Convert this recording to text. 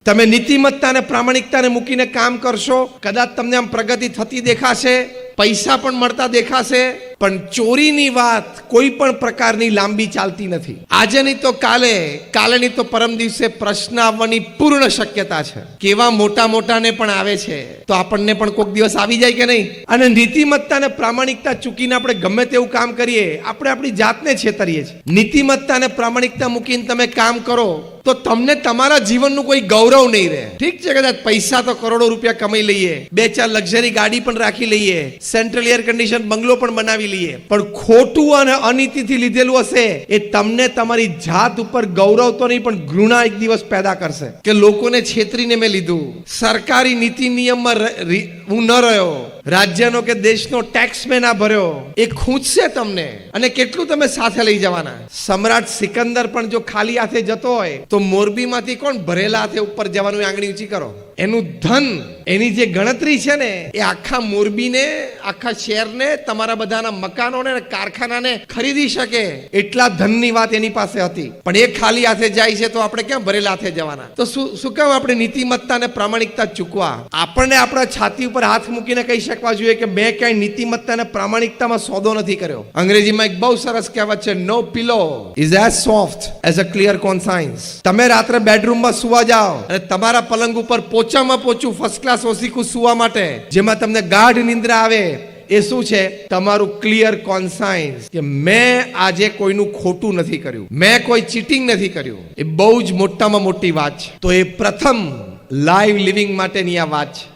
તમે નીતિમત્તા અને પ્રામાણિકતાને મૂકીને કામ કરશો, કદાચ તમને આમ પ્રગતિ થતી દેખાશે, પૈસા પણ મળતા દેખાશે, પણ ચોરીની વાત કોઈ પણ પ્રકારની લાંબી ચાલતી નથી. આજે નહીં તો કાલે, કાલે નહીં તો પરમ દિવસે પ્રશ્ન આવવાની પૂર્ણ શક્યતા છે. કેવા મોટા મોટાને પણ આવે છે, તો આપણને પણ કોઈક દિવસ આવી જાય કે નહીં? અને નીતિમત્તા અને પ્રામાણિકતા ચૂકીને આપણે ગમે તેવું કામ કરીએ, આપણે આપણી જાતને છેતરીએ છીએ. નીતિમત્તા અને પ્રામાણિકતા મૂકીને તમે કામ કરો તો તમને તમારા જીવનનું કોઈ ગૌરવ નહીં રહે. ઠીક છે, કદાચ પૈસા તો કરોડો રૂપિયા કમાઈ લઈએ, 2-4 લક્ઝરી ગાડી પણ રાખી લઈએ, સેન્ટ્રલ એર કન્ડિશન બંગલો પણ બનાવી લઈએ, પણ ખોટું અને અનીતિથી લીધેલું હશે એ તમને તમારી જાત ઉપર ગૌરવ તો નહીં પણ ઘૃણા એક દિવસ પેદા કરશે કે લોકોને છેતરીને મેં લીધું, સરકારી નીતિ નિયમમાં હું ન રહ્યો, રાજ્યનો કે દેશનો ટેક્સ મેં ના ભર્યો. એ ખૂંચશે તમને. અને કેટલું તમે સાથે લઈ જવાના? સમ્રાટ સિકંદર પણ જો ખાલી હાથે જતો હોય તો મોરબીમાંથી કોણ ભરેલા હાથે ઉપર જવાનું? આંગળી ઊંચી કરો. એનું ધન, એની જે ગણતરી છે ને, એ આખા મોરબીને, આખા શહેરને, તમારા બધાના મકાનોને, કારખાનાને ખરીદી શકે એટલા ધનની વાત એની પાસે હતી. પણ એ ખાલી હાથે જાય છે તો આપણે ક્યાં ભરેલા હાથે જવાના? તો શું કામ આપણે નીતિમત્તા અને પ્રામાણિકતા ચૂકવા? આપણને આપણા છાતી ઉપર હાથ મૂકીને કહી શકવા જોઈએ કે મેં ક્યાંય નીતિમત્તા અને પ્રામાણિકતામાં સોદો નથી કર્યો. અંગ્રેજીમાં એક બહુ સરસ કહેવત છે, no pillow is as soft as a clear conscience. તમે રાત્રે બેડરૂમમાં સુવા જાઓ અને તમારા પલંગ ઉપર પોચામાં પોચું ફર્સ્ટ ક્લાસ ઓસીકું સુવા માટે જેમાં તમને ગાઢ નિંદ્રા આવે, એ શું છે? તમારું ક્લિયર કોન્સાયન્સ કે મેં આજે કોઈનું ખોટું નથી કર્યું, મેં કોઈ ચીટિંગ નથી કર્યું. એ બહુ જ મોટામાં મોટી વાત છે. તો એ પ્રથમ લાઈવ લિવિંગ માટેની આ વાત છે.